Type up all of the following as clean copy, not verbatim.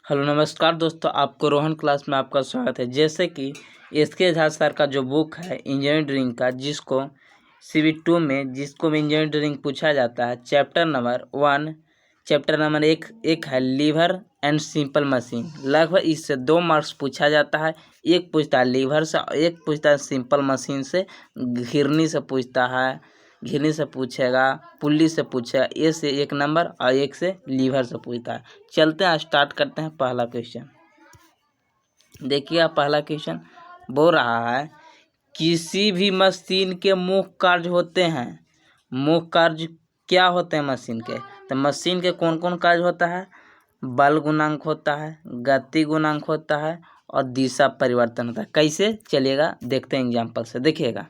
Hello नमस्कार दोस्तों, आपको रोहन क्लास में आपका स्वागत है। जैसे कि एस.के. झा सर का जो बुक है इंजीनियरिंग का, जिसको CV2 में इंजीनियरिंग पूछा जाता है, चैप्टर नंबर 1 एक है लीवर एंड सिंपल मशीन। लगभग इससे 2 मार्क्स पूछा जाता है। एक पूछता है लीवर से और एक पूछता है सिंपल मशीन से। घिरनी से पूछता है, घिरनी से पूछेगा, पुल्ली से पूछेगा। ए से 1 नंबर और एक से लीवर से पूछता है। चलते हैं, स्टार्ट करते हैं। पहला क्वेश्चन देखिए, पहला क्वेश्चन बोल रहा है किसी भी मशीन के मुख्य कार्य होते हैं। मुख्य कार्य क्या होते हैं मशीन के? तो मशीन के कौन कौन कार्य होता है? बल गुणांक होता है, गति गुणांक होता है और दिशा परिवर्तन होता है। कैसे चलिएगा देखते हैं एग्जाम्पल से। देखिएगा,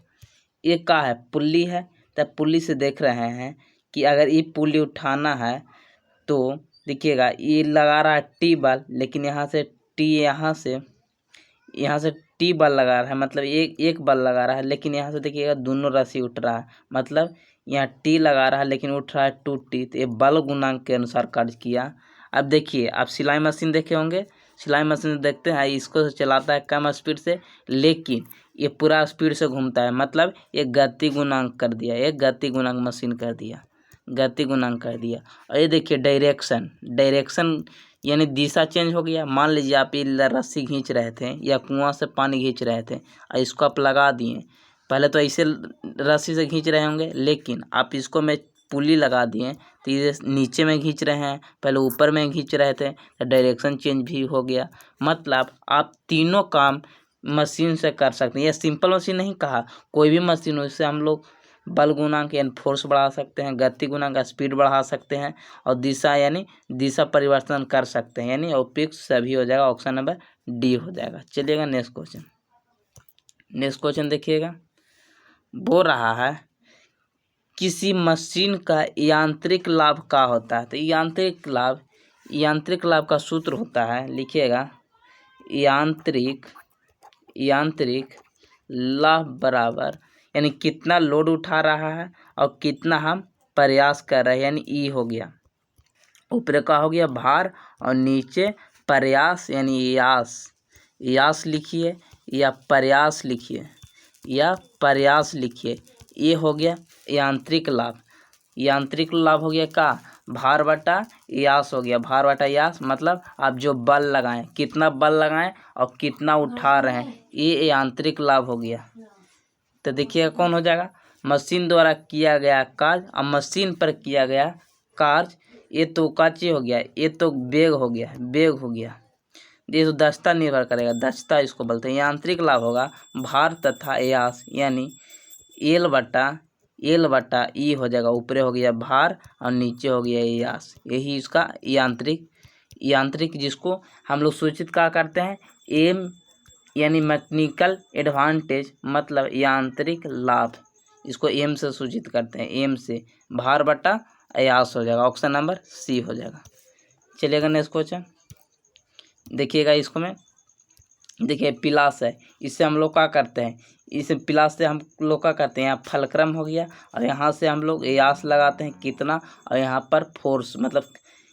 ये क्या है? पुल्ली है। तो पुल्ली से देख रहे हैं कि अगर ये पुल्ली उठाना है तो देखिएगा, ये लगा रहा है टी बल, लेकिन यहाँ से टी बल लगा रहा है, मतलब एक बल लगा रहा है। लेकिन यहाँ से देखिएगा दोनों रस्सी उठ रहा है, मतलब यहाँ टी लगा रहा है लेकिन उठ रहा है 2T। तो ये बल गुणांक के अनुसार कार्य किया। अब देखिए, आप सिलाई मशीन देखे होंगे। सिलाई मशीन देखते हैं, इसको चलाता है कम स्पीड से, लेकिन ये पूरा स्पीड से घूमता है, मतलब ये गति गुणांक कर दिया, ये गति गुणांक मशीन कर दिया, गति गुणांक कर दिया। और ये देखिए डायरेक्शन यानी दिशा चेंज हो गया। मान लीजिए आप ये रस्सी खींच रहे थे या कुआं से पानी खींच रहे थे और इसको आप लगा दिए। पहले तो ऐसे रस्सी से खींच रहे होंगे, लेकिन आप इसको में पुली लगा दिए तो ये नीचे में खींच रहे हैं, पहले ऊपर में खींच रहे थे, तो डायरेक्शन चेंज भी हो गया। मतलब आप तीनों काम मशीन से कर सकते हैं। ये सिंपल मशीन नहीं कहा, कोई भी मशीन हो, इससे हम लोग बल गुणांक यानी फोर्स बढ़ा सकते हैं, गति गुणांक स्पीड बढ़ा सकते हैं और दिशा यानी दिशा परिवर्तन कर सकते हैं। यानी उपयुक्त सभी हो जाएगा, ऑप्शन नंबर डी हो जाएगा। चलिएगा नेक्स्ट क्वेश्चन देखिएगा। बोल रहा है किसी मशीन का यांत्रिक लाभ क्या होता है? तो यांत्रिक लाभ का सूत्र होता है, लिखिएगा, यांत्रिक लाभ बराबर यानी कितना लोड उठा रहा है और कितना हम प्रयास कर रहे हैं, यानी ई हो गया। ऊपर का हो गया भार और नीचे प्रयास यानी यास लिखिए या प्रयास लिखिए ये हो गया यांत्रिक लाभ हो गया का भार बटा यास हो गया। भार बटा यास मतलब आप जो बल लगाएं, कितना बल लगाएं और कितना उठा रहे हैं, ये यांत्रिक लाभ हो गया। तो देखिएगा कौन हो जाएगा? मशीन द्वारा किया गया कार्य और मशीन पर किया गया कार्य, ये तो काची हो गया, ये तो वेग हो गया। ये तो दक्षता निर्भर करेगा, दक्षता इसको बोलते हैं। यांत्रिक लाभ होगा भार तथा यास यानी एल बटा ई हो जाएगा। ऊपर हो गया भार और नीचे हो गया यास, यही इसका यांत्रिक जिसको हम लोग सूचित क्या करते हैं? एम यानी मैकेनिकल एडवांटेज, मतलब यांत्रिक लाभ, इसको एम से सूचित करते हैं। एम से भार बटा यास हो जाएगा, ऑप्शन नंबर सी हो जाएगा। चलिएगा नेक्स्ट क्वेश्चन देखिएगा। इसको में देखिए पिलास है, इससे हम लोग क्या करते हैं? इस पिलास से हम लोग क्या करते हैं? यहाँ फलक्रम हो गया और यहाँ से हम लोग यास लगाते हैं कितना, और यहाँ पर फोर्स मतलब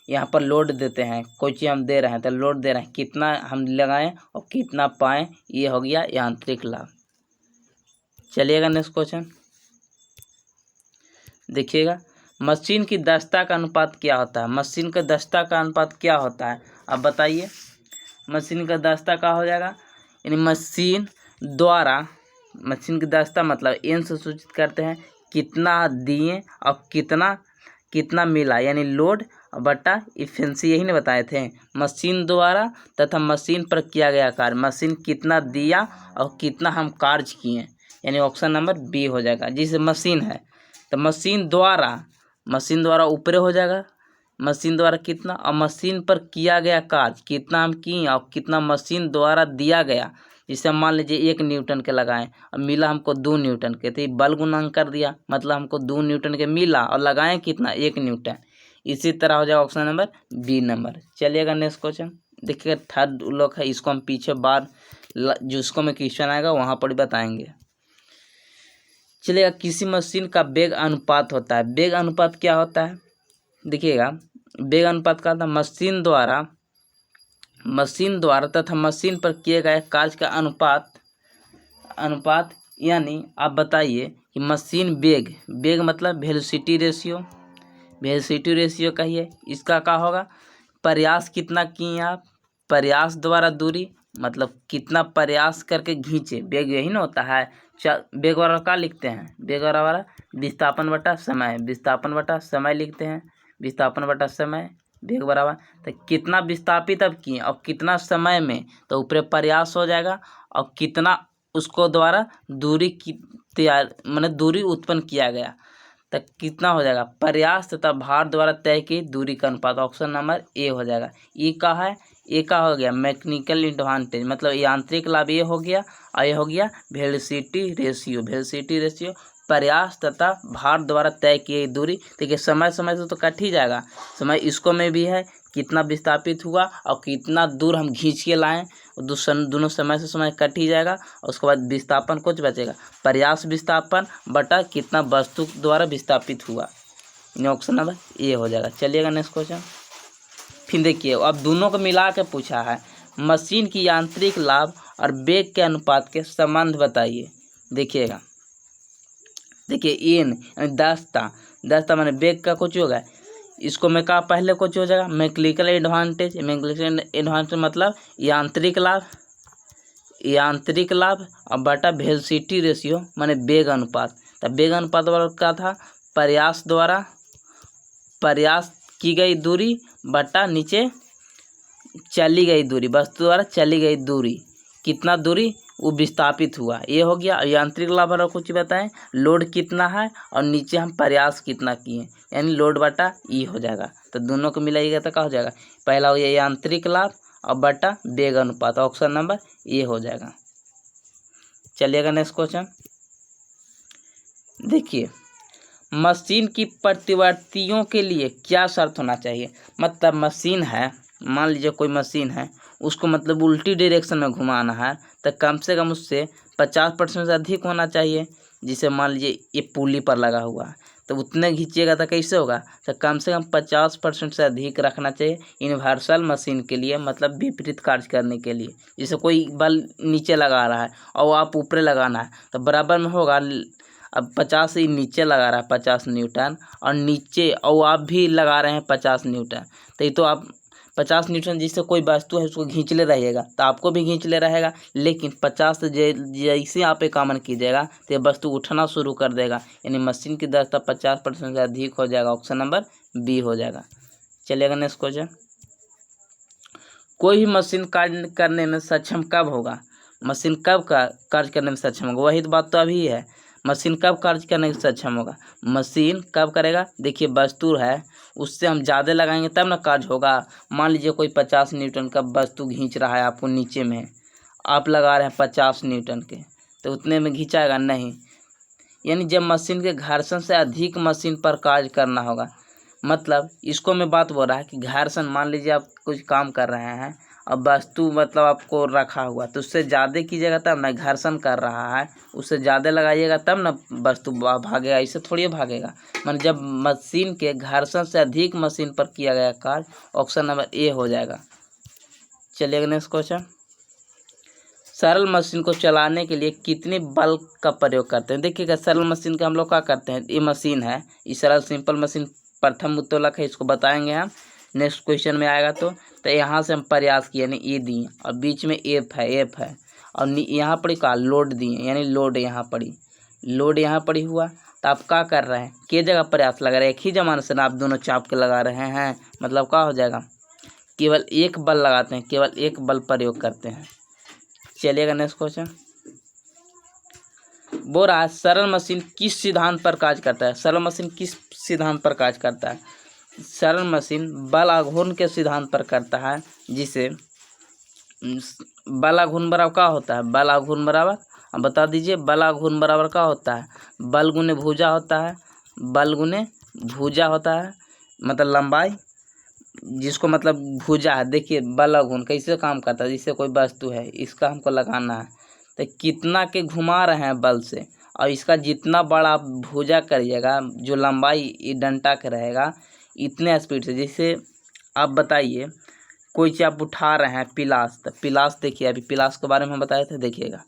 यहाँ पर लोड देते हैं, कोई चीज़ हम दे रहे हैं तो लोड दे रहे हैं, कितना हम लगाएं और कितना पाएं, ये हो गया यांत्रिक लाभ। चलिएगा नेक्स्ट क्वेश्चन देखिएगा। मशीन की दक्षता का अनुपात क्या होता है? मशीन का दक्षता का अनुपात क्या होता है, अब बताइए। मशीन का दक्षता क्या हो जाएगा? यानी मशीन की दक्षता मतलब एन से सूचित करते हैं, कितना दिए और कितना मिला, यानी लोड बटा इफिशिएंसी, यही ना बताए थे। मशीन द्वारा तथा मशीन पर किया गया कार्य, मशीन कितना दिया और कितना हम कार्य किए, यानी ऑप्शन नंबर बी हो जाएगा। जिसे मशीन है तो मशीन द्वारा ऊपर हो जाएगा, मशीन द्वारा कितना और मशीन पर किया गया कार्य कितना हम किए और कितना मशीन द्वारा दिया गया। जिसे मान लीजिए 1 न्यूटन के लगाएं और मिला हमको 2 न्यूटन के, तो ये बल गुणांक कर दिया, मतलब हमको 2 न्यूटन के मिला और लगाएं कितना, 1 न्यूटन। इसी तरह हो जाएगा ऑप्शन नंबर बी नंबर। चलिएगा नेक्स्ट क्वेश्चन देखिएगा। थर्ड लोग है, इसको हम पीछे बार जिसको में क्वेश्चन आएगा वहाँ पर बताएंगे। चलिएगा, किसी मशीन का वेग अनुपात होता है। वेग अनुपात क्या होता है? देखिएगा, वेग अनुपात का था मशीन द्वारा मशीन द्वारा तथा मशीन पर किए गए कार्य का अनुपात यानी आप बताइए कि मशीन वेग मतलब वेलोसिटी रेशियो कहिए, इसका क्या होगा? प्रयास कितना किए आप, प्रयास द्वारा दूरी मतलब कितना प्रयास करके खींचे, वेग यही ना होता है। वेग बराबर क्या लिखते हैं? वेग बराबर विस्थापन बटा समय लिखते हैं, विस्थापन बटा समय वेग बराबर। तो कितना विस्थापित अब किए और कितना समय में, तो ऊपर प्रयास हो जाएगा और कितना उसको द्वारा दूरी की तैयार मतलब दूरी उत्पन्न किया गया, तो कितना हो जाएगा? प्रयास तथा भार द्वारा तय की दूरी का अनुपात। ऑप्शन नंबर ए हो जाएगा। ये का है, ए का हो गया मैकेनिकल एडवांटेज मतलब यांत्रिक लाभ, ये हो गया। और ये हो गया वेलोसिटी रेशियो प्रयास तथा भार द्वारा तय की दूरी। देखिए समय से तो कट ही जाएगा, समय इसको में भी है कितना विस्थापित हुआ और कितना दूर हम खींच के लाएं, दोनों समय से समय कट ही जाएगा। और उसके बाद विस्थापन कुछ बचेगा, प्रयास विस्थापन बटा कितना वस्तु द्वारा विस्थापित हुआ। ऑप्शन नंबर ए हो जाएगा। चलिएगा नेक्स्ट क्वेश्चन। फिर देखिए अब दोनों को मिला के पूछा है, मशीन की यांत्रिक लाभ और वेग के अनुपात के संबंध बताइए। देखिएगा, देखिए एन दस्ता माने वेग का कुछ होगा, इसको मैं कहा पहले कुछ हो जाएगा मैकेनिकल एडवांटेज मतलब यांत्रिक लाभ और बटा वेलोसिटी रेशियो माने वेग अनुपात। तो वेग अनुपात वाला क्या था? प्रयास की गई दूरी बटा नीचे चली गई दूरी, वस्तु द्वारा चली गई दूरी, कितना दूरी वो विस्थापित हुआ, ये हो गया। यांत्रिक लाभ वाला कुछ बताएं, लोड कितना है और नीचे हम प्रयास कितना किए, यानी लोड बटा ई हो जाएगा। तो दोनों को मिलाइएगा तो क्या हो जाएगा? पहला हो गया यांत्रिक लाभ और बटा वेग अनुपात। ऑप्शन नंबर ए हो जाएगा। चलिएगा नेक्स्ट क्वेश्चन। देखिए मशीन की प्रतिवर्तियों के लिए क्या शर्त होना चाहिए? मतलब मशीन है, मान लीजिए कोई मशीन है, उसको मतलब उल्टी डायरेक्शन में घुमाना है, तो कम से कम उससे 50% से अधिक होना चाहिए। जिसे मान लीजिए ये पुली पर लगा हुआ है, तो उतने खींचिएगा तो कैसे होगा? तो कम से कम 50% से अधिक रखना चाहिए यूनिवर्सल मशीन के लिए, मतलब विपरीत कार्य करने के लिए। जैसे कोई बल नीचे लगा रहा है और आप ऊपर लगाना है, तो बराबर में होगा। अब 50 ही नीचे लगा रहा है 50 न्यूटन, और नीचे और आप भी लगा रहे हैं 50 न्यूटन, तो ये तो आप 50 न्यूटन जिससे कोई वस्तु है उसको खींच ले रहिएगा, तो आपको भी खींच ले रहेगा। लेकिन 50 से जैसे आप एक कामन कीजिएगा तो ये वस्तु उठना शुरू कर देगा, यानी मशीन की दक्षता 50% से अधिक हो जाएगा। ऑप्शन नंबर बी हो जाएगा। चलिएगा नेक्स्ट क्वेश्चन। कोई भी मशीन कार्य करने में सक्षम कब होगा? मशीन कब कार्य करने में सक्षम होगा? वही तो बात तो अभी है, मशीन कब कार्य करने में सक्षम होगा? मशीन कब करेगा? देखिए वस्तु है, उससे हम ज़्यादा लगाएंगे तब ना कार्य होगा। मान लीजिए कोई 50 न्यूटन का वस्तु खींच रहा है आपको नीचे में, आप लगा रहे हैं 50 न्यूटन के, तो उतने में खींचाएगा नहीं। यानी जब मशीन के घर्षण से अधिक मशीन पर कार्य करना होगा, मतलब इसको मैं बात बोल रहा है कि घर्षण, मान लीजिए आप कुछ काम कर रहे हैं अब वस्तु मतलब आपको रखा हुआ, तो उससे ज़्यादा कीजिएगा तब ना, घर्षण कर रहा है उससे ज़्यादा लगाइएगा तब ना वस्तु भागेगा, ऐसे थोड़ी भागेगा। मतलब जब मशीन के घर्षण से अधिक मशीन पर किया गया कार्य। ऑप्शन नंबर ए हो जाएगा। चलिएगा नेक्स्ट क्वेश्चन। सरल मशीन को चलाने के लिए कितने बल का प्रयोग करते हैं? देखिएगा सरल मशीन का हम लोग क्या करते हैं, ये मशीन है, ये सरल सिंपल मशीन प्रथम उत्तोलक है, इसको बताएंगे हम नेक्स्ट क्वेश्चन में आएगा। तो यहाँ से हम प्रयास किए यानी ए दिए, और बीच में एफ है और यहाँ पड़ी का लोड दिए, यानी लोड यहाँ पड़ी हुआ। तो आप क्या कर रहे हैं, के जगह प्रयास लगा रहे हैं, एक ही जमाने से ना आप दोनों चाप के लगा रहे हैं, मतलब क्या हो जाएगा? केवल एक बल लगाते हैं, केवल एक बल प्रयोग करते हैं। चलिएगा नेक्स्ट क्वेश्चन। बोल रहा है सरल मशीन किस सिद्धांत पर कार्य करता है? सरल मशीन किस सिद्धांत पर कार्य करता है? सरल मशीन बल आघूर्ण के सिद्धांत पर करता है, जिसे बल आघूर्ण बराबर क्या होता है? बल आघूर्ण बराबर अब बता दीजिए, बल आघूर्ण बराबर क्या होता है? बल गुने भुजा होता है, बल गुने भुजा होता है, मतलब लंबाई, जिसको मतलब भुजा है। देखिए बल आघूर्ण कैसे काम करता है, जैसे कोई वस्तु है, इसका हमको लगाना है, तो कितना के घुमा रहे हैं बल से, और इसका जितना बड़ा आप भुजा करिएगा, जो लंबाई ये डंटा के रहेगा, इतने स्पीड से। जैसे आप बताइए कोई चीज़ आप उठा रहे हैं, पिलास, तो पिलास देखिए, अभी पिलास के बारे में हम बताए थे, देखिएगा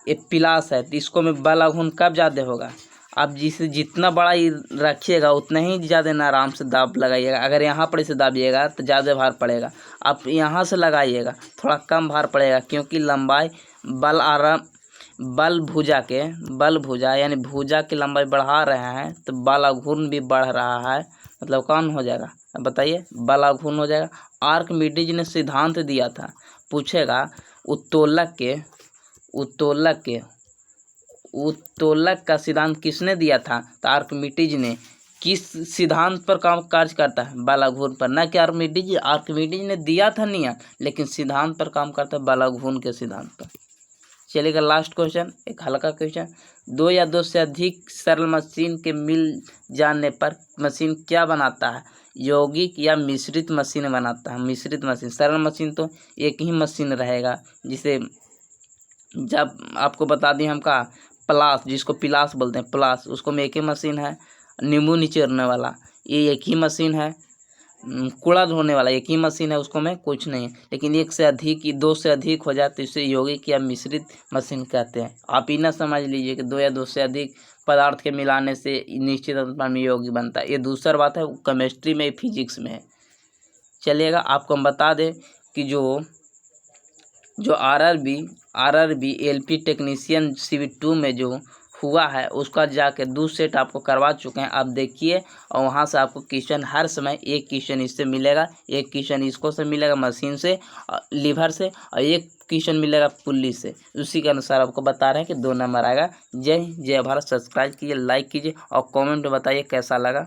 ये पिलास है, तो इसको में बल आघूर्ण कब ज़्यादा होगा, आप जितना बड़ा ही रखिएगा उतना ही ज़्यादा ना आराम से दाब लगाइएगा। अगर यहाँ पर इसे दाबिएगा तो ज़्यादा भार पड़ेगा, आप यहाँ से लगाइएगा थोड़ा कम भार पड़ेगा, क्योंकि लंबाई बल भुजा यानी भुजा की लंबाई बढ़ा रहे हैं, तो बल आघूर्ण भी बढ़ रहा है, मतलब कौन हो जाएगा, अब बताइए, बल आघूर्ण हो जाएगा। आर्किमिडीज ने सिद्धांत दिया था, पूछेगा उत्तोलक का सिद्धांत किसने दिया था, तो आर्किमिडीज ने। किस सिद्धांत पर काम कार्य करता है, बल आघूर्ण पर, न कि आर्किमिडीज ने दिया था नियम, लेकिन सिद्धांत पर काम करता है, बल आघूर्ण के सिद्धांत पर। चलिएगा लास्ट क्वेश्चन, एक हल्का क्वेश्चन, दो या दो से अधिक सरल मशीन के मिल जाने पर मशीन क्या बनाता है, यौगिक या मिश्रित मशीन बनाता है। मिश्रित मशीन, सरल मशीन तो एक ही मशीन रहेगा, जिसे जब आपको बता दें हम का प्लास, जिसको पिलास बोलते हैं, प्लास, उसको में एक ही मशीन है। नींबू निचोड़ने वाला ये एक ही मशीन है। कूड़ा धोने वाला एक ही मशीन है, उसको में कुछ नहीं है। लेकिन एक से अधिक, दो से अधिक हो जाए तो इसे यौगिक या मिश्रित मशीन कहते हैं। आप ही ना समझ लीजिए कि दो या दो से अधिक पदार्थ के मिलाने से निश्चित अनुपात में यौगिक बनता है। ये दूसरा बात है, केमिस्ट्री में, फिजिक्स में है। चलिएगा आपको हम बता दें कि जो आरआरबी एलपी टेक्नीशियन CV2 में जो हुआ है, उसका जाके 2 सेट आपको करवा चुके हैं। आप देखिए, और वहाँ से आपको क्वेश्चन हर समय एक क्वेश्चन इससे मिलेगा, एक क्वेश्चन इसको से मिलेगा, मशीन से, लीवर से, और एक क्वेश्चन मिलेगा पुल्ली से। उसी के अनुसार आपको बता रहे हैं कि 2 नंबर आएगा। जय भारत। सब्सक्राइब कीजिए, लाइक कीजिए और कमेंट में बताइए कैसा लगा।